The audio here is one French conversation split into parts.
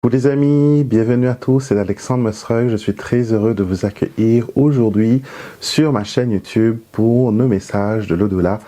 Coucou les amis, bienvenue à tous, c'est Alexandre Mosreuil, je suis très heureux de vous accueillir aujourd'hui sur ma chaîne YouTube pour nos messages de l'au-delà.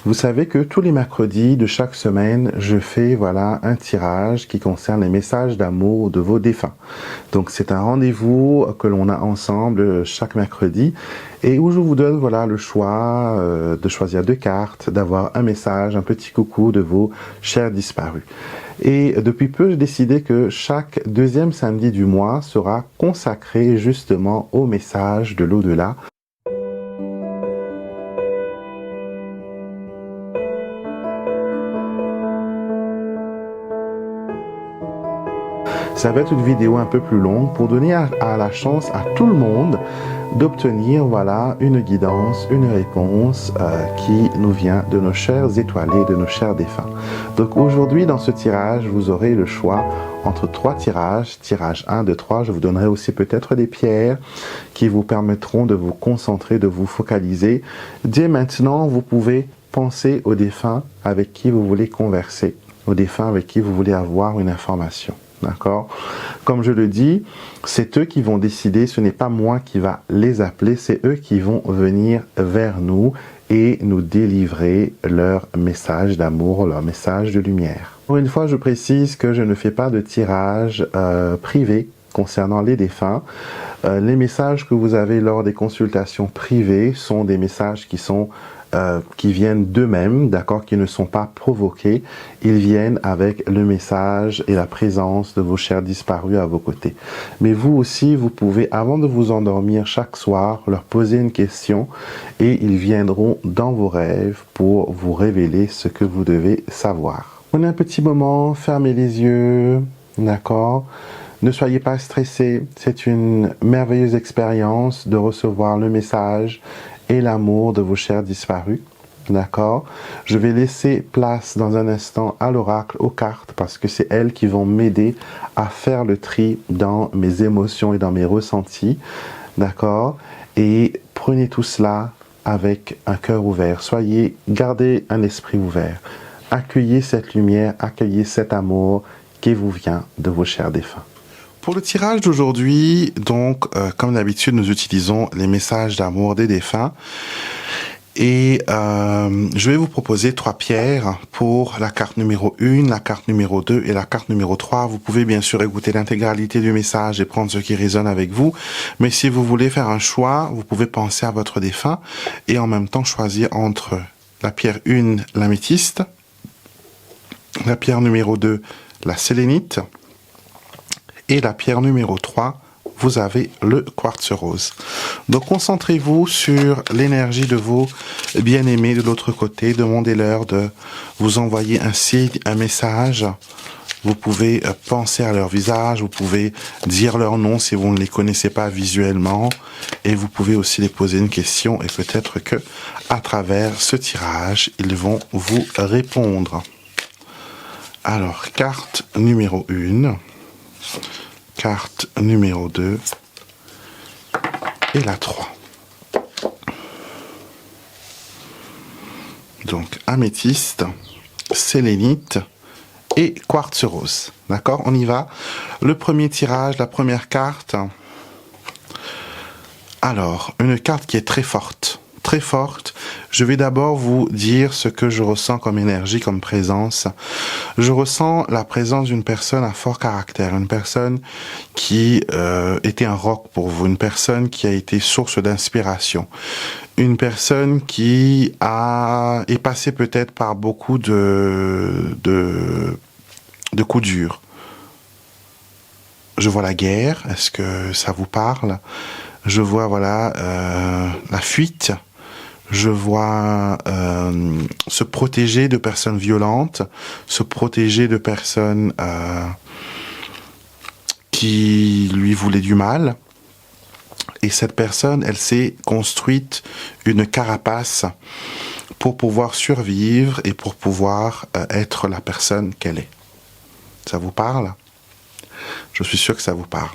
Vous savez que tous les mercredis de chaque semaine, je fais un tirage qui concerne les messages d'amour de vos défunts. Donc c'est un rendez-vous que l'on a ensemble chaque mercredi et où je vous donne le choix de choisir deux cartes, d'avoir un message, un petit coucou de vos chers disparus. Et depuis peu, j'ai décidé que chaque deuxième samedi du mois sera consacré justement au message de l'au-delà. Ça va être une vidéo un peu plus longue pour donner à la chance à tout le monde d'obtenir une guidance, une réponse qui nous vient de nos chers étoilés, de nos chers défunts. Donc aujourd'hui dans ce tirage, vous aurez le choix entre trois tirages, tirage 1, 2, 3. Je vous donnerai aussi peut-être des pierres qui vous permettront de vous concentrer, de vous focaliser. Dès maintenant, vous pouvez penser aux défunts avec qui vous voulez converser, aux défunts avec qui vous voulez avoir une information. D'accord? Comme je le dis, c'est eux qui vont décider, ce n'est pas moi qui va les appeler, c'est eux qui vont venir vers nous et nous délivrer leur message d'amour, leur message de lumière. Pour une fois, je précise que je ne fais pas de tirage privé concernant les défunts. Les messages que vous avez lors des consultations privées sont des messages qui viennent d'eux-mêmes, d'accord, qui ne sont pas provoqués. Ils viennent avec le message et la présence de vos chers disparus à vos côtés. Mais vous aussi, vous pouvez, avant de vous endormir chaque soir, leur poser une question et ils viendront dans vos rêves pour vous révéler ce que vous devez savoir. Prenez un petit moment, fermez les yeux, d'accord? Ne soyez pas stressés, c'est une merveilleuse expérience de recevoir le message et l'amour de vos chers disparus, d'accord? Je vais laisser place dans un instant à l'oracle, aux cartes, parce que c'est elles qui vont m'aider à faire le tri dans mes émotions et dans mes ressentis, d'accord? Et prenez tout cela avec un cœur ouvert, gardez un esprit ouvert, accueillez cette lumière, accueillez cet amour qui vous vient de vos chers défunts. Pour le tirage d'aujourd'hui, donc, comme d'habitude, nous utilisons les messages d'amour des défunts. Et je vais vous proposer trois pierres pour la carte numéro 1, la carte numéro 2 et la carte numéro 3. Vous pouvez bien sûr écouter l'intégralité du message et prendre ce qui résonne avec vous. Mais si vous voulez faire un choix, vous pouvez penser à votre défunt et en même temps choisir entre la pierre 1, l'améthyste, la pierre numéro 2, la sélénite, et la pierre numéro 3, vous avez le quartz rose. Donc concentrez-vous sur l'énergie de vos bien-aimés de l'autre côté. Demandez-leur de vous envoyer un signe, un message. Vous pouvez penser à leur visage, vous pouvez dire leur nom si vous ne les connaissez pas visuellement. Et vous pouvez aussi les poser une question et peut-être que à travers ce tirage, ils vont vous répondre. Alors, carte numéro 1. Carte numéro 2 et la 3. Donc améthyste, sélénite et quartz rose. D'accord, on y va. Le premier tirage, la première carte. Alors, une carte qui est très forte. Très forte. Je vais d'abord vous dire ce que je ressens comme énergie, comme présence. Je ressens la présence d'une personne à fort caractère, une personne qui était un roc pour vous, une personne qui a été source d'inspiration, une personne qui est passée peut-être par beaucoup de coups durs. Je vois la guerre, est-ce que ça vous parle? Je vois la fuite. Je vois se protéger de personnes violentes, se protéger de personnes qui lui voulaient du mal. Et cette personne, elle s'est construite une carapace pour pouvoir survivre et pour pouvoir être la personne qu'elle est. Ça vous parle? Je suis sûr que ça vous parle.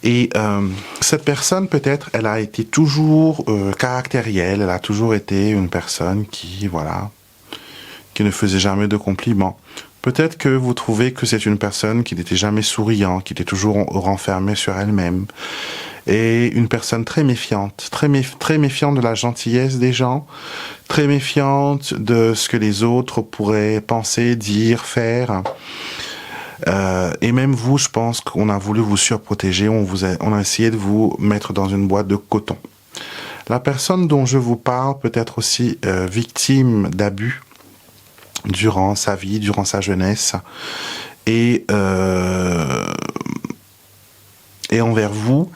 Et cette personne, peut-être, elle a été toujours caractérielle, elle a toujours été une personne qui ne faisait jamais de compliments, Peut-être que vous trouvez que c'est une personne qui n'était jamais souriant, qui était toujours renfermée sur elle-même, et une personne très méfiante, très méfiante de la gentillesse des gens, très méfiante de ce que les autres pourraient penser, dire, faire. Et même vous, je pense qu'on a voulu vous surprotéger, on a essayé de vous mettre dans une boîte de coton. La personne dont je vous parle peut être aussi victime d'abus durant sa vie, durant sa jeunesse, et envers vous,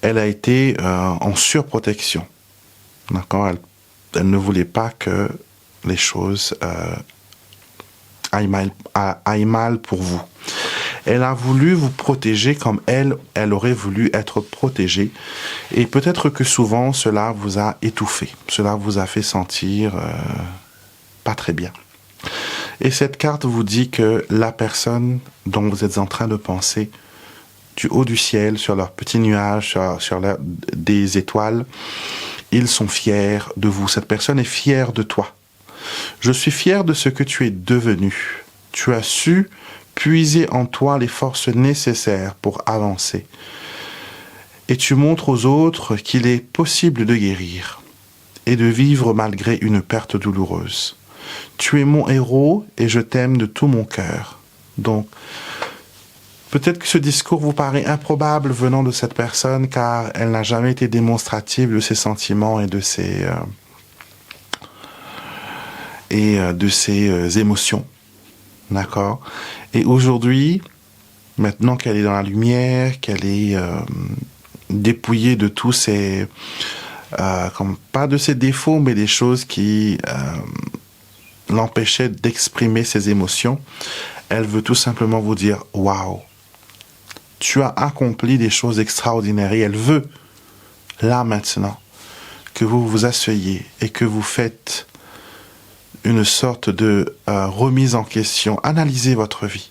elle a été en surprotection. D'accord, elle ne voulait pas que les choses aillent mal pour vous. Elle a voulu vous protéger comme elle aurait voulu être protégée. Et peut-être que souvent, cela vous a étouffé. Cela vous a fait sentir pas très bien. Et cette carte vous dit que la personne dont vous êtes en train de penser, du haut du ciel, sur leurs petits nuages, sur des étoiles, ils sont fiers de vous. Cette personne est fière de toi. Je suis fier de ce que tu es devenu. Tu as su puiser en toi les forces nécessaires pour avancer. Et tu montres aux autres qu'il est possible de guérir et de vivre malgré une perte douloureuse. Tu es mon héros et je t'aime de tout mon cœur. Donc, peut-être que ce discours vous paraît improbable venant de cette personne car elle n'a jamais été démonstrative de ses sentiments et de ses émotions. D'accord? Et aujourd'hui, maintenant qu'elle est dans la lumière, qu'elle est dépouillée de tous ses... pas de ses défauts, mais des choses qui l'empêchaient d'exprimer ses émotions, elle veut tout simplement vous dire « Waouh, tu as accompli des choses extraordinaires » et elle veut, là maintenant, que vous vous asseyez et que vous faites une sorte de remise en question. Analysez votre vie.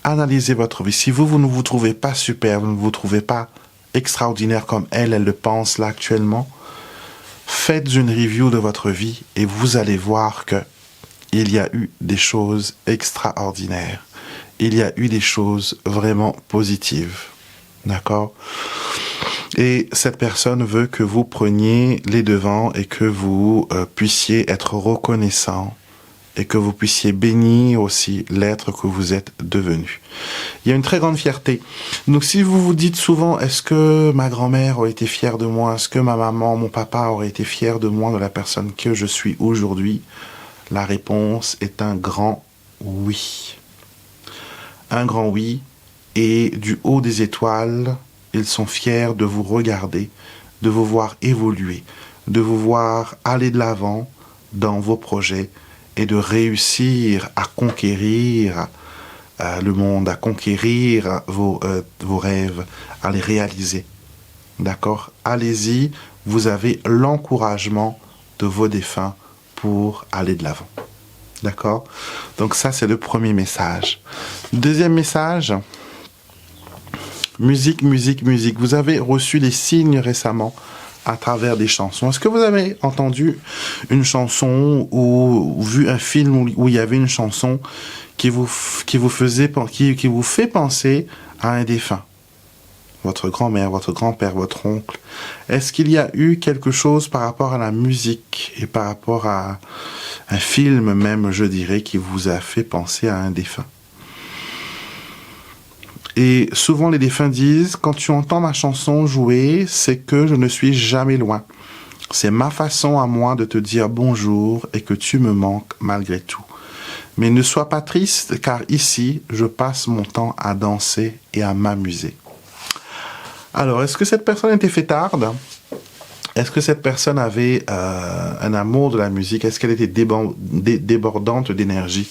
Analysez votre vie. Si vous ne vous trouvez pas super, vous ne vous trouvez pas extraordinaire comme elle le pense là actuellement, faites une review de votre vie et vous allez voir que il y a eu des choses extraordinaires. Il y a eu des choses vraiment positives. D'accord ? Et cette personne veut que vous preniez les devants et que vous puissiez être reconnaissant et que vous puissiez bénir aussi l'être que vous êtes devenu. Il y a une très grande fierté. Donc si vous vous dites souvent, est-ce que ma grand-mère aurait été fière de moi? Est-ce que ma maman, mon papa aurait été fier de moi, de la personne que je suis aujourd'hui? La réponse est un grand oui. Un grand oui. Et du haut des étoiles, ils sont fiers de vous regarder, de vous voir évoluer, de vous voir aller de l'avant dans vos projets et de réussir à conquérir le monde, à conquérir vos rêves, à les réaliser. D'accord? Allez-y, vous avez l'encouragement de vos défunts pour aller de l'avant. D'accord? Donc ça, c'est le premier message. Deuxième message... Musique, musique, musique. Vous avez reçu des signes récemment à travers des chansons. Est-ce que vous avez entendu une chanson ou vu un film où il y avait une chanson qui vous fait penser à un défunt? Votre grand-mère, votre grand-père, votre oncle. Est-ce qu'il y a eu quelque chose par rapport à la musique et par rapport à un film même, je dirais, qui vous a fait penser à un défunt? Et souvent les défunts disent, quand tu entends ma chanson jouer, c'est que je ne suis jamais loin. C'est ma façon à moi de te dire bonjour et que tu me manques malgré tout. Mais ne sois pas triste, car ici, je passe mon temps à danser et à m'amuser. Alors, est-ce que cette personne était fêtarde? Est-ce que cette personne avait un amour de la musique? Est-ce qu'elle était débordante d'énergie?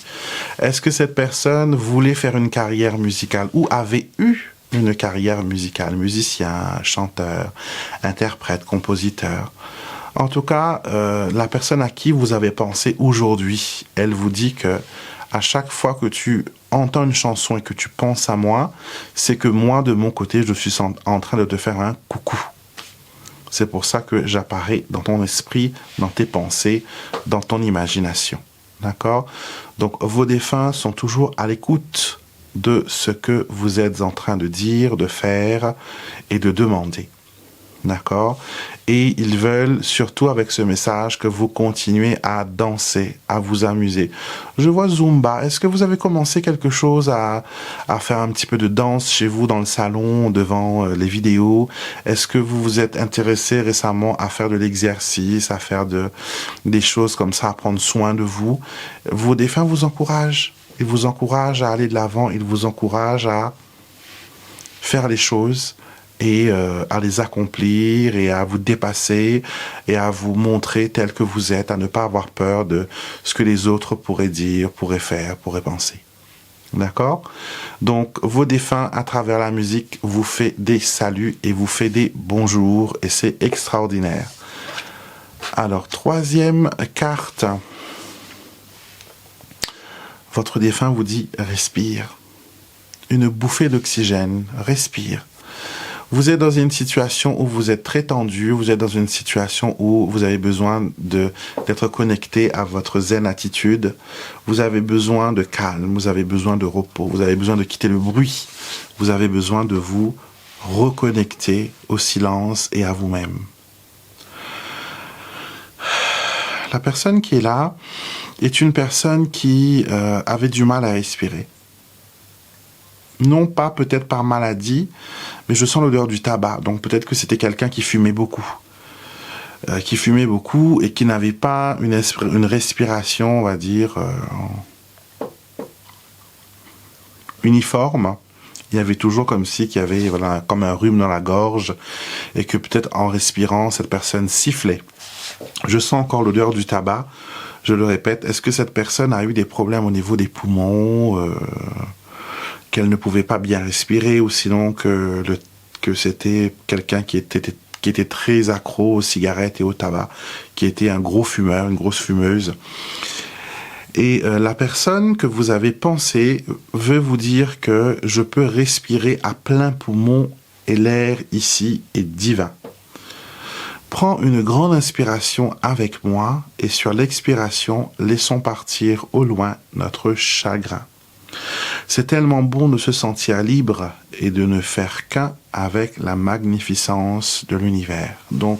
Est-ce que cette personne voulait faire une carrière musicale ou avait eu une carrière musicale? Musicien, chanteur, interprète, compositeur. En tout cas, la personne à qui vous avez pensé aujourd'hui, elle vous dit que à chaque fois que tu entends une chanson et que tu penses à moi, c'est que moi, de mon côté, je suis en train de te faire un coucou. C'est pour ça que j'apparais dans ton esprit, dans tes pensées, dans ton imagination. D'accord? Donc, vos défunts sont toujours à l'écoute de ce que vous êtes en train de dire, de faire et de demander. D'accord? Et ils veulent surtout avec ce message que vous continuez à danser, à vous amuser. Je vois Zumba. Est-ce que vous avez commencé quelque chose à faire un petit peu de danse chez vous dans le salon, devant les vidéos? Est-ce que vous vous êtes intéressé récemment à faire de l'exercice, à faire des choses comme ça, à prendre soin de vous? Vos défunts vous encouragent. Ils vous encouragent à aller de l'avant. Ils vous encouragent à faire les choses et à les accomplir et à vous dépasser et à vous montrer tel que vous êtes, à ne pas avoir peur de ce que les autres pourraient dire, pourraient faire, pourraient penser. D'accord? Donc, vos défunts, à travers la musique, vous fait des saluts et vous fait des bonjours et c'est extraordinaire. Alors, troisième carte. Votre défunt vous dit « respire ». Une bouffée d'oxygène, respire. Vous êtes dans une situation où vous êtes très tendu, vous êtes dans une situation où vous avez besoin d'être connecté à votre zen attitude, vous avez besoin de calme, vous avez besoin de repos, vous avez besoin de quitter le bruit, vous avez besoin de vous reconnecter au silence et à vous-même. La personne qui est là est une personne qui avait du mal à respirer. Non pas peut-être par maladie, mais je sens l'odeur du tabac. Donc peut-être que c'était quelqu'un qui fumait beaucoup. Et qui n'avait pas une respiration, on va dire, uniforme. Il y avait toujours comme si qu'il y avait voilà, comme un rhume dans la gorge et que peut-être en respirant, cette personne sifflait. Je sens encore l'odeur du tabac. Je le répète, est-ce que cette personne a eu des problèmes au niveau des poumons qu'elle ne pouvait pas bien respirer ou sinon que c'était quelqu'un qui était très accro aux cigarettes et au tabac, qui était un gros fumeur, une grosse fumeuse. Et la personne que vous avez pensée veut vous dire que je peux respirer à plein poumon et l'air ici est divin. Prends une grande inspiration avec moi et sur l'expiration, laissons partir au loin notre chagrin. C'est tellement bon de se sentir libre et de ne faire qu'un avec la magnificence de l'univers. Donc,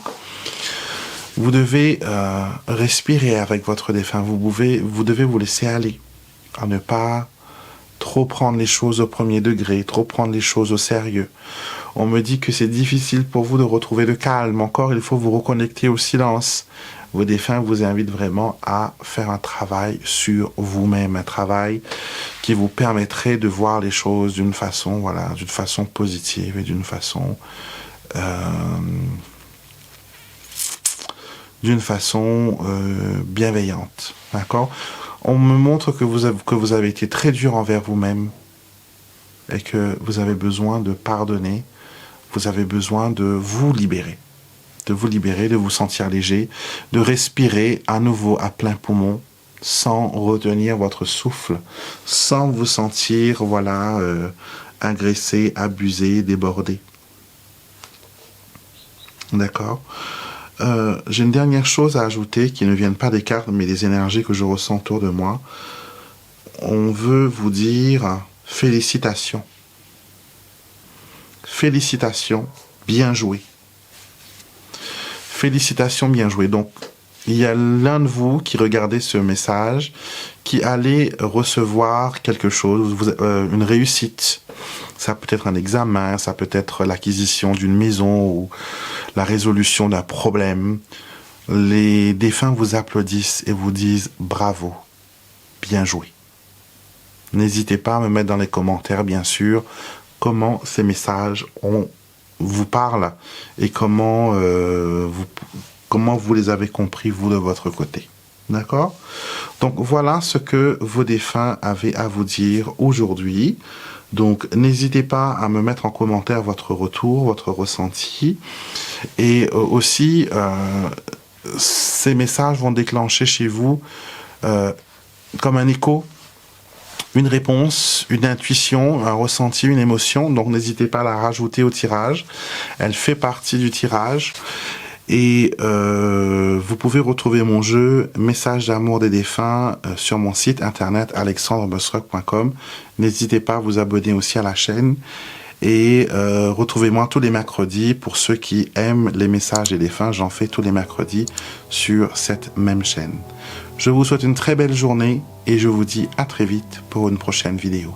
vous devez respirer avec votre défunt. Vous devez vous laisser aller, à ne pas trop prendre les choses au premier degré, trop prendre les choses au sérieux. On me dit que c'est difficile pour vous de retrouver le calme. Encore, il faut vous reconnecter au silence. Vos défunts vous invitent vraiment à faire un travail sur vous-même, un travail qui vous permettrait de voir les choses d'une façon, voilà, d'une façon positive et d'une façon bienveillante. D'accord? On me montre que vous avez été très dur envers vous-même et que vous avez besoin de pardonner, vous avez besoin de vous libérer, de vous sentir léger, de respirer à nouveau à plein poumon, sans retenir votre souffle, sans vous sentir, voilà, agressé, abusé, débordé. D'accord? J'ai une dernière chose à ajouter qui ne viennent pas des cartes, mais des énergies que je ressens autour de moi. On veut vous dire félicitations. Félicitations, bien joué. Félicitations, bien joué. Donc, il y a l'un de vous qui regardait ce message, qui allait recevoir quelque chose, une réussite. Ça peut être un examen, ça peut être l'acquisition d'une maison ou la résolution d'un problème. Les défunts vous applaudissent et vous disent bravo, bien joué. N'hésitez pas à me mettre dans les commentaires, bien sûr, comment ces messages vous parlent et comment vous les avez compris, vous, de votre côté. D'accord? Donc, voilà ce que vos défunts avaient à vous dire aujourd'hui. Donc, n'hésitez pas à me mettre en commentaire votre retour, votre ressenti. Et aussi, ces messages vont déclencher chez vous comme un écho, une réponse, une intuition, un ressenti, une émotion. Donc, n'hésitez pas à la rajouter au tirage. Elle fait partie du tirage. Et vous pouvez retrouver mon jeu Message d'amour des défunts sur mon site internet alexandrebosrock.com. N'hésitez pas à vous abonner aussi à la chaîne. Et retrouvez-moi tous les mercredis. Pour ceux qui aiment les messages des défunts, j'en fais tous les mercredis sur cette même chaîne. Je vous souhaite une très belle journée et je vous dis à très vite pour une prochaine vidéo.